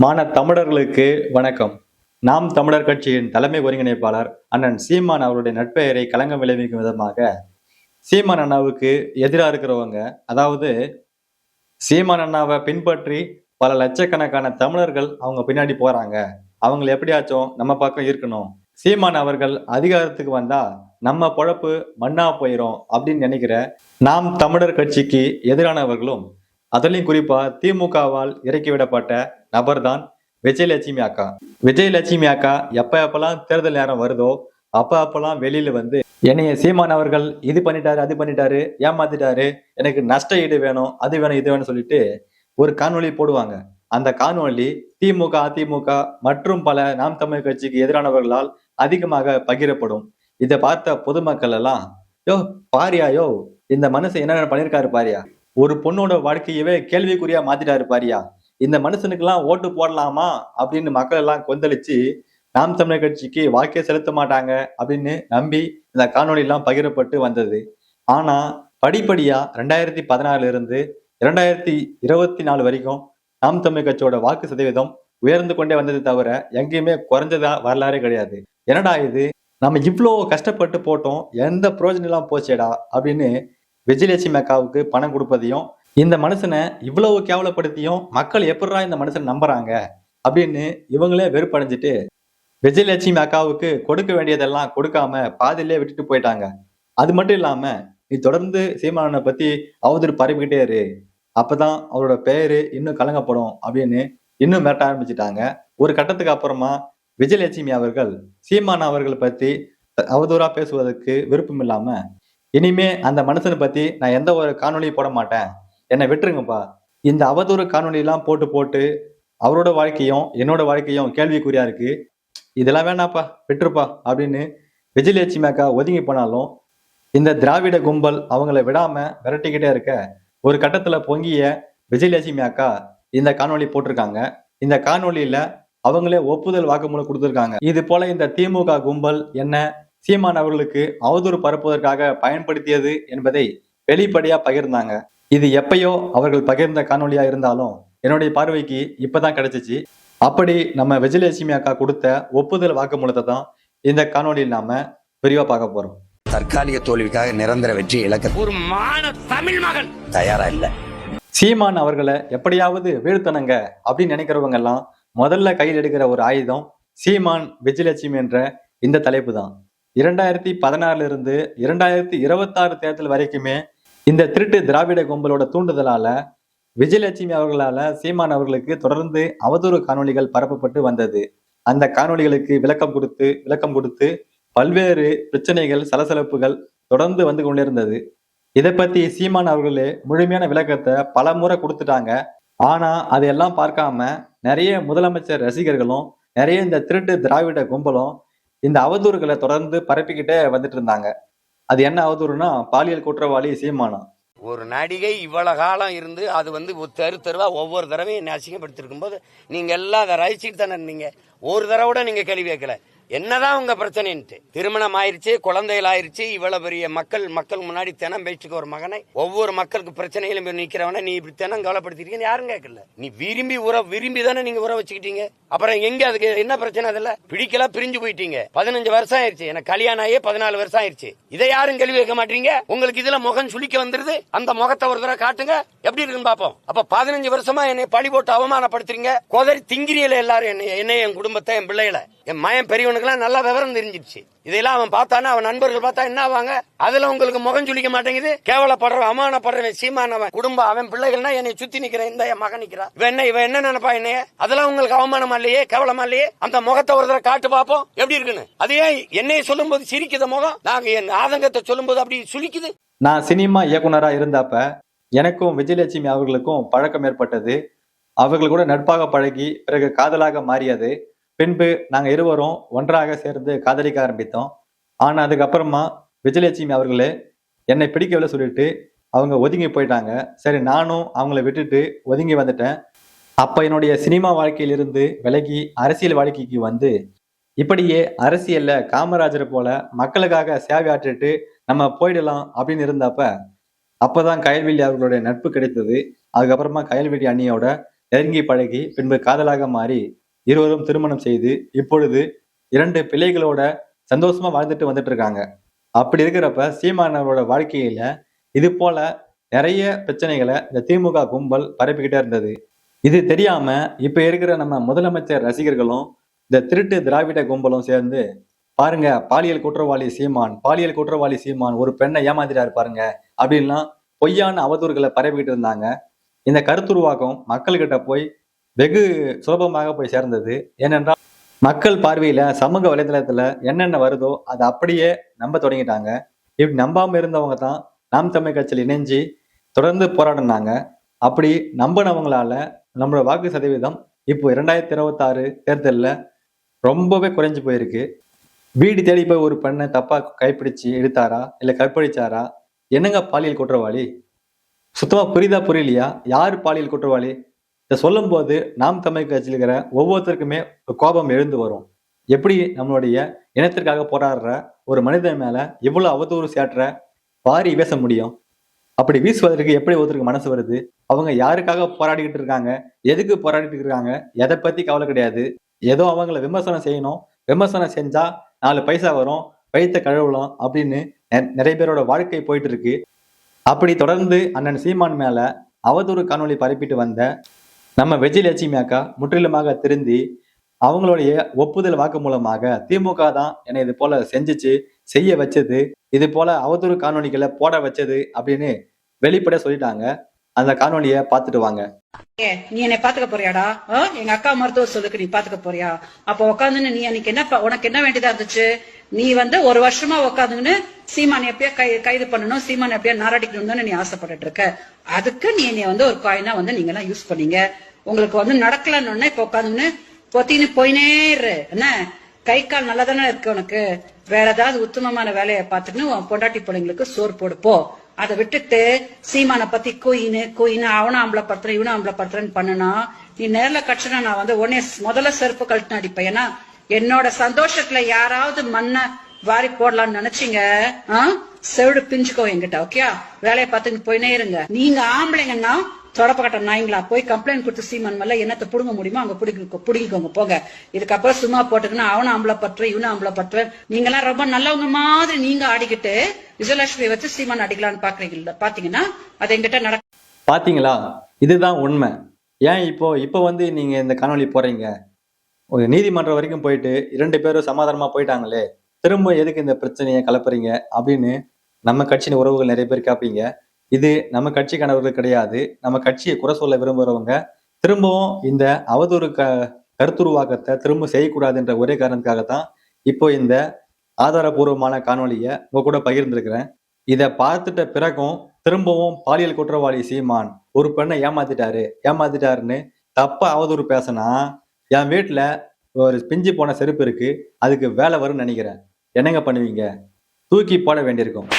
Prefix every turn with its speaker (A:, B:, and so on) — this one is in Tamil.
A: தமிழர்களுக்கு வணக்கம். நாம் தமிழர் கட்சியின் தலைமை ஒருங்கிணைப்பாளர் அண்ணன் சீமான் அவருடைய நட்பெயரை களங்கம் விளைவிக்கும் விதமாக சீமான் அண்ணாவுக்கு எதிராக இருக்கிறவங்க, அதாவது சீமான் அண்ணாவை பின்பற்றி பல லட்சக்கணக்கான தமிழர்கள் அவங்க பின்னாடி போறாங்க, அவங்களை எப்படியாச்சும் நம்ம பக்கம் இருக்கணும், சீமான் அவர்கள் அதிகாரத்துக்கு வந்தா நம்ம பொழப்பு மண்ணா போயிரும் அப்படின்னு நினைக்கிற நாம் தமிழர் கட்சிக்கு எதிரானவர்களும், அதுலயும் குறிப்பா திமுகவால் இறக்கிவிடப்பட்ட நபர் தான் விஜயலட்சுமி அக்கா. விஜயலட்சுமி அக்கா எப்பெல்லாம் தேர்தல் நேரம் வருதோ அப்பெல்லாம் வெளியில வந்து என்னைய சீமான் அவர்கள் இது பண்ணிட்டாரு, அது பண்ணிட்டாரு, ஏமாத்திட்டாரு, எனக்கு நஷ்ட ஈடு வேணும், அது வேணும், இது வேணும் சொல்லிட்டு ஒரு காணொளி போடுவாங்க. அந்த காணொளி திமுக, அதிமுக மற்றும் பல நாம் தமிழ் கட்சிக்கு எதிரானவர்களால் அதிகமாக பகிரப்படும். இதை பார்த்த பொதுமக்கள் எல்லாம், யோ பாரியா, யோ இந்த மனுஷன் என்ன பண்ணிருக்காரு பாரியா, ஒரு பொண்ணோட வாழ்க்கையவே கேள்விக்குறியா மாத்திட்டாரு பாரியா, இந்த மனுஷனுக்கு எல்லாம் ஓட்டு போடலாமா அப்படின்னு மக்கள் எல்லாம் கொந்தளிச்சு நாம் தமிழர் கட்சிக்கு வாக்கே செலுத்த மாட்டாங்க அப்படின்னு நம்பி இந்த காணொலி எல்லாம் பகிரப்பட்டு வந்தது. ஆனா படிப்படியா 2016 இருந்து 2024 வரைக்கும் நாம் தமிழர் கட்சியோட வாக்கு சதவீதம் உயர்ந்து கொண்டே வந்தது தவிர எங்கேயுமே குறைஞ்சதா வரலாறே கிடையாது. என்னடா இது, நம்ம இவ்வளோ கஷ்டப்பட்டு போட்டோம், எந்த பிரயோஜனம் எல்லாம் போச்சேடா அப்படின்னு விஜயலட்சுமி அக்காவுக்கு பணம் கொடுப்பதையும், இந்த மனுஷனை இவ்வளவு கேவலப்படுத்தியும் மக்கள் எப்படிதான் இந்த மனுஷனை நம்புறாங்க அப்படின்னு இவங்களே வெறுப்படைஞ்சிட்டு விஜயலட்சுமி அக்காவுக்கு கொடுக்க வேண்டியதெல்லாம் கொடுக்காம பாதியிலே விட்டுட்டு போயிட்டாங்க. அது மட்டும் இல்லாம, நீ தொடர்ந்து சீமானனை பத்தி அவதூறு பரப்பிக்கிட்டே இரு, அப்பதான் அவரோட பெயரு இன்னும் கலங்கப்படும் அப்படின்னு இன்னும் மிரட்ட ஆரம்பிச்சுட்டாங்க. ஒரு கட்டத்துக்கு அப்புறமா விஜயலட்சுமி அவர்கள் சீமான் அவர்கள் பத்தி அவதூறா பேசுவதற்கு விருப்பம் இல்லாம, இனிமே அந்த மனுஷனை பத்தி நான் எந்த ஒரு காணொலியும் போட மாட்டேன், என்னை விட்டுருங்கப்பா, இந்த அவதூறு காணொலி எல்லாம் போட்டு போட்டு அவரோட வாழ்க்கையும் என்னோட வாழ்க்கையும் கேள்விக்குறியா இருக்கு, இதெல்லாம் வேணாப்பா, விட்டுருப்பா அப்படின்னு விஜயலட்சுமி அக்கா ஒதுங்கி போனாலும் இந்த திராவிட கும்பல் அவங்கள விடாம விரட்டிக்கிட்டே இருக்க ஒரு கட்டத்துல பொங்கிய விஜயலட்சுமி அக்கா இந்த காணொலி போட்டிருக்காங்க. இந்த காணொலியில அவங்களே ஒப்புதல் வாக்குமூலம் கொடுத்திருக்காங்க. இது போல இந்த திமுக கும்பல் என்ன சீமான் அவர்களுக்கு அவதூறு பரப்புவதற்காக பயன்படுத்தியது என்பதை வெளிப்படையா பகிர்ந்தாங்க. இது எப்பயோ அவர்கள் பகிர்ந்த காணொலியா இருந்தாலும் என்னுடைய பார்வைக்கு இப்பதான் கிடைச்சிச்சு. அப்படி நம்ம விஜயலட்சுமி அக்கா கொடுத்த ஒப்புதல் வாக்குமூலத்தை தான் இந்த காணொலியில் நாம விரிவா பார்க்க போறோம்.
B: தற்காலிக தோல்விக்காக நிரந்தர வெற்றி இழக்க ஒரு தமிழ் மகன் தயாரா இல்ல.
A: சீமான் அவர்களை எப்படியாவது வீழ்த்தணுங்க அப்படின்னு நினைக்கிறவங்க எல்லாம் முதல்ல கையில் எடுக்கிற ஒரு ஆயுதம் சீமான் விஜயலட்சுமி என்ற இந்த தலைப்பு தான். 2016 இருந்து 2026 தேர்தல் வரைக்குமே இந்த திருட்டு திராவிட கும்பலோட தூண்டுதலால விஜயலட்சுமி அவர்களால சீமான் அவர்களுக்கு தொடர்ந்து அவதூறு காணொலிகள் பரப்பப்பட்டு வந்தது. அந்த காணொலிகளுக்கு விளக்கம் கொடுத்து பல்வேறு பிரச்சனைகள், சலசலப்புகள் தொடர்ந்து வந்து கொண்டிருந்தது. இதை பத்தி சீமான் அவர்களே முழுமையான விளக்கத்தை பல முறை கொடுத்துட்டாங்க. ஆனா அதையெல்லாம் பார்க்காம நிறைய முதலமைச்சர் ரசிகர்களும் நிறைய இந்த திருட்டு திராவிட கும்பலும் இந்த அவதூறுகளை தொடர்ந்து பரப்பிக்கிட்டே வந்துட்டு இருந்தாங்க. அது என்ன அவதூறுனா, பாலியல் குற்றவாளி சீமானா.
B: ஒரு நடிகை இவ்வளவு காலம் இருந்து அது தெருவா ஒவ்வொரு தடவையும் அசிங்கப்படுத்திருக்கும் போது நீங்க எல்லாம் அதை ரசிச்சுட்டு தானே இருந்தீங்க. ஒரு தடவை கூட நீங்க கேள்வி கேட்கல, என்னதான் உங்க பிரச்சனைன்ட்டு. திருமணம் ஆயிருச்சு, குழந்தைகள் ஆயிருச்சு, இவ்வளவு பெரிய மக்கள் முன்னாடி தினம் பேச்சுக்கு ஒரு மகனை ஒவ்வொரு மக்களுக்கு பிரச்சனையிலும் நிக்கிறவன நீ இப்படி தினம் கவலைப்படுத்திருக்கீங்க யாரும் கேட்கல. நீ விரும்பி தானே நீங்க உறவு வச்சுக்கிட்டீங்க. அப்புறம் எங்க அதுக்கு என்ன பிரச்சனை? அதில் பிடிக்கல, பிரிஞ்சு போயிட்டீங்க. 15 வருஷம் ஆயிருச்சு, எனக்கு கல்யாணம் ஆகியே 14 வருஷம் ஆயிருச்சு. இதை யாரும் கேள்வி கேட்க மாட்டீங்க. உங்களுக்கு இதுல முகம் சுளிக்க வந்துருது, அந்த முகத்தை ஒரு தடவை காட்டுங்க எப்படி இருக்குன்னு பாப்போம். அப்ப 15 வருஷமா என்னை பழி போட்டு அவமானப்படுத்துறீங்க, கோதரி திங்கிரியல எல்லாரும் என்னை என் குடும்பத்தை, என் பிள்ளைகளை, என் மயன் பெரியவனுக்கெல்லாம் நல்லா விவரம் தெரிஞ்சிருச்சு. இதெல்லாம் அவன் பார்த்தானா, அவன் நண்பர்கள் பார்த்தா என்ன ஆவாங்க? அதுல உங்களுக்கு முகம் சுளிக்க மாட்டேங்குது. கேவலப்படுற, அவமானப்படுறவன் சீமான், அவன் குடும்பம், அவன் பிள்ளைகள்னா என்னை சுத்தி நிக்கிறேன், இந்த என் மகன் நிக்கிறான், இவன் என்ன நினைப்பா என்னைய? அதெல்லாம் உங்களுக்கு அவமானமா இல்லையே, கேவலமா இல்லையே? அந்த முகத்தை ஒரு தடவை காட்டு பார்ப்போம் எப்படி இருக்குன்னு. அதே என்னைய சொல்லும் போது சிரிக்குத முகம், நாங்க என் ஆதங்கத்தை சொல்லும் போது அப்படி சுளிக்குது.
A: நான் சினிமா இயக்குனரா இருந்தப்ப எனக்கும் விஜயலட்சுமி அவர்களுக்கும் பழக்கம் ஏற்பட்டது. அவர்கள் கூட நட்பாக பழகி பிறகு காதலாக மாறியது. பின்பு நாங்க இருவரும் ஒன்றாக சேர்ந்து காதலிக்க ஆரம்பித்தோம். ஆனா அதுக்கப்புறமா விஜயலட்சுமி அவர்களே என்னை பிடிக்கவில்லை சொல்லிட்டு அவங்க ஒதுங்கி போயிட்டாங்க. சரி, நானும் அவங்கள விட்டுட்டு ஒதுங்கி வந்துட்டேன். அப்ப என்னுடைய சினிமா வாழ்க்கையிலிருந்து விலகி அரசியல் வாழ்க்கைக்கு வந்து இப்படியே அரசியல்ல காமராஜர் போல மக்களுக்காக சேவை ஆற்றிட்டு நம்ம போயிடலாம் அப்படின்னு இருந்தப்ப அப்பதான் கயல்விழி அவர்களுடைய நட்பு கிடைத்தது. அதுக்கப்புறமா கயல்விழி அண்ணியோட நெருங்கி பழகி பின்பு காதலாக மாறி இருவரும் திருமணம் செய்து இப்பொழுது 2 பிள்ளைகளோட சந்தோஷமா வாழ்ந்துட்டு வந்துட்டு இருக்காங்க. அப்படி இருக்கிறப்ப சீமான் அவரோட வாழ்க்கையில இது போல நிறைய பிரச்சனைகளை இந்த திமுக கும்பல் பரப்பிக்கிட்டே இருந்தது. இது தெரியாம இப்ப இருக்கிற நம்ம முதலமைச்சர் ரசிகர்களும் இந்த திருட்டு திராவிட கும்பலும் சேர்ந்து பாருங்க பாலியல் குற்றவாளி சீமான், பாலியல் குற்றவாளி சீமான் ஒரு பெண்ணை ஏமாத்திட்டாரு பாருங்க அப்படின்லாம் பொய்யான அவதூறுகளை பரப்பிக்கிட்டு இருந்தாங்க. இந்த கருத்துருவாக்கம் மக்கள்கிட்ட போய் வெகு சுலபமாக போய் சேர்ந்தது. ஏனென்றால் மக்கள் பார்வையில சமூக வலைதளத்துல என்னென்ன வருதோ அதை அப்படியே நம்ப தொடங்கிட்டாங்க. இப்படி நம்பாம இருந்தவங்க தான் நாம் தமிழ் கட்சியில் இணைஞ்சு தொடர்ந்து போராடினாங்க. அப்படி நம்பினவங்களால நம்மளோட வாக்கு சதவீதம் இப்போ 2026 தேர்தலில் ரொம்பவே குறைஞ்சு போயிருக்கு. வீடு தேடி போய் ஒரு பெண்ணை தப்பா கைப்பிடிச்சு எடுத்தாரா இல்ல கற்பழிச்சாரா? என்னங்க பாலியல் குற்றவாளி? சுத்தமா புரியலையா? யாரு பாலியல் குற்றவாளி? இதை சொல்லும் போது நாம் தமிழ் கட்சியில் இருக்கிற ஒவ்வொருத்தருக்குமே கோபம் எழுந்து வரும். எப்படி நம்மளுடைய இனத்திற்காக போராடுற ஒரு மனிதன் மேல இவ்வளவு அவதூறு சேற்ற வாரி வீச முடியும்? அப்படி வீசுவதற்கு எப்படி ஒருத்தருக்கு மனசு வருது? அவங்க யாருக்காக போராடிக்கிட்டு இருக்காங்க, எதுக்கு போராடிட்டு இருக்காங்க, எதை பத்தி கவலை கிடையாது. ஏதோ அவங்கள விமர்சனம் செய்யணும், விமர்சனம் செஞ்சா 4 பைசா வரும், வயிற்ற கழுவலாம் அப்படின்னு நிறைய பேரோட வாழ்க்கை போயிட்டு இருக்கு. அப்படி தொடர்ந்து அண்ணன் சீமான் மேல அவதூறு காணொலி பரப்பிட்டு வந்த நம்ம விஜயலட்சுமி அக்கா முற்றிலுமாக திருந்தி அவங்களுடைய ஒப்புதல் வாக்கு மூலமாக திமுக தான் என்னை இது போல செஞ்சுச்சு, செய்ய வச்சது, இது போல அவதூறு காணொலிகளை போட வச்சது அப்படின்னு வெளிப்படையா சொல்லிட்டாங்க. அந்த காணொலியை பார்த்துட்டு வாங்க.
C: நீ என்னை பாத்துக்க போறியாடா? எங்க அக்கா மருத்துவர் சொல்லுக்கு நீ பாத்துக்க போறியா? அப்ப உட்காந்துன்னு நீ அன்னைக்கு என்ன உனக்கு என்ன வேண்டியதா இருந்துச்சு? நீ ஒரு வருஷமா உட்காந்துன்னு சீமான் எப்படியா கைது பண்ணணும், சீமான் எப்படியா நாராடிக்கணும்னு நீ ஆசைப்பட்டு இருக்க. அதுக்கு நீ என்னை ஒரு காயினா நீங்க எல்லாம் யூஸ் பண்ணீங்க. உங்களுக்கு நடக்கலன்னு இப்ப உட்காந்துன்னு பொத்தின்னு போயினே இரு. என்ன கை கால் நல்லா தானே இருக்கு உனக்கு? வேற ஏதாவது உத்தமமான வேலையை பார்த்துன்னு உன் பொண்டாட்டி பிள்ளைங்களுக்கு சோறு போடு போ. அதை விட்டுட்டு சீமான பத்தி கோயின்னு அவனும் அம்பலப்படுத்துறேன் இவனும் அம்பலப்படுத்துறேன்னு பண்ணுனா நீ நேர்ல கட்சினா நான் உடனே முதல்ல செருப்பு கழட்டு அடிப்பேன். ஏன்னா என்னோட சந்தோஷத்துல யாராவது மண்ணை வாரி போடலாம்னு நினைச்சீங்க, செவிடு பிஞ்சுக்கோ என்கிட்ட. ஓகே, வேலையை பார்த்துன்னு போயினே இருங்க. நீங்க ஆம்பளைங்கன்னா தொடப்பக்கட்ட நாய்ங்களா போய் கம்ப்ளைண்ட் கொடுத்து சீமான் மேல என்னத்தை புடுங்க முடியுமோ அங்க புடிங்கிக்கோங்க போங்க. இதுக்கப்புறம் சும்மா போட்டுக்குன்னா அவனும் அம்பலப்பட்டுறேன் இவனும் அம்பலப்பட்டுறேன். நீங்க எல்லாம் ரொம்ப நல்லவங்க மாதிரி நீங்க ஆடிக்கிட்டு விஜயலட்சுமி வச்சு சீமான் அடிக்கலான்னு பாக்குறீங்க. பாத்தீங்கன்னா அது எங்கிட்ட நடக்க
A: பாத்தீங்களா? இதுதான் உண்மை. ஏன் இப்போ நீங்க இந்த காணொலி போறீங்க? ஒரு நீதிமன்றம் வரைக்கும் போயிட்டு 2 பேரும் சமாதானமா போயிட்டாங்களே, திரும்ப எதுக்கு இந்த பிரச்சனையை கலப்புறீங்க அப்படின்னு நம்ம கட்சியின் உறவுகள் நிறைய பேர் கேட்பீங்க. இது நம்ம கட்சிக்கானவர்கள் கிடையாது. நம்ம கட்சியை குறை சொல்ல விரும்புறவங்க திரும்பவும் இந்த அவதூறு கருத்துருவாக்கத்தை திரும்ப செய்யக்கூடாதுன்ற ஒரே காரணத்துக்காகத்தான் இப்போ இந்த ஆதாரபூர்வமான காணொலியை உங்க கூட பகிர்ந்திருக்கிறேன். இதை பார்த்துட்ட பிறகும் திரும்பவும் பாலியல் குற்றவாளி சீமான் ஒரு பெண்ணை ஏமாத்திட்டாருன்னு தப்பா அவதூறு பேசினா என் வீட்டுல ஒரு பிஞ்சு போன செருப்பு இருக்கு, அதுக்கு வேலை வரும்னு நினைக்கிறேன். என்னங்க பண்ணுவீங்க? தூக்கி போட வேண்டியிருக்கும்.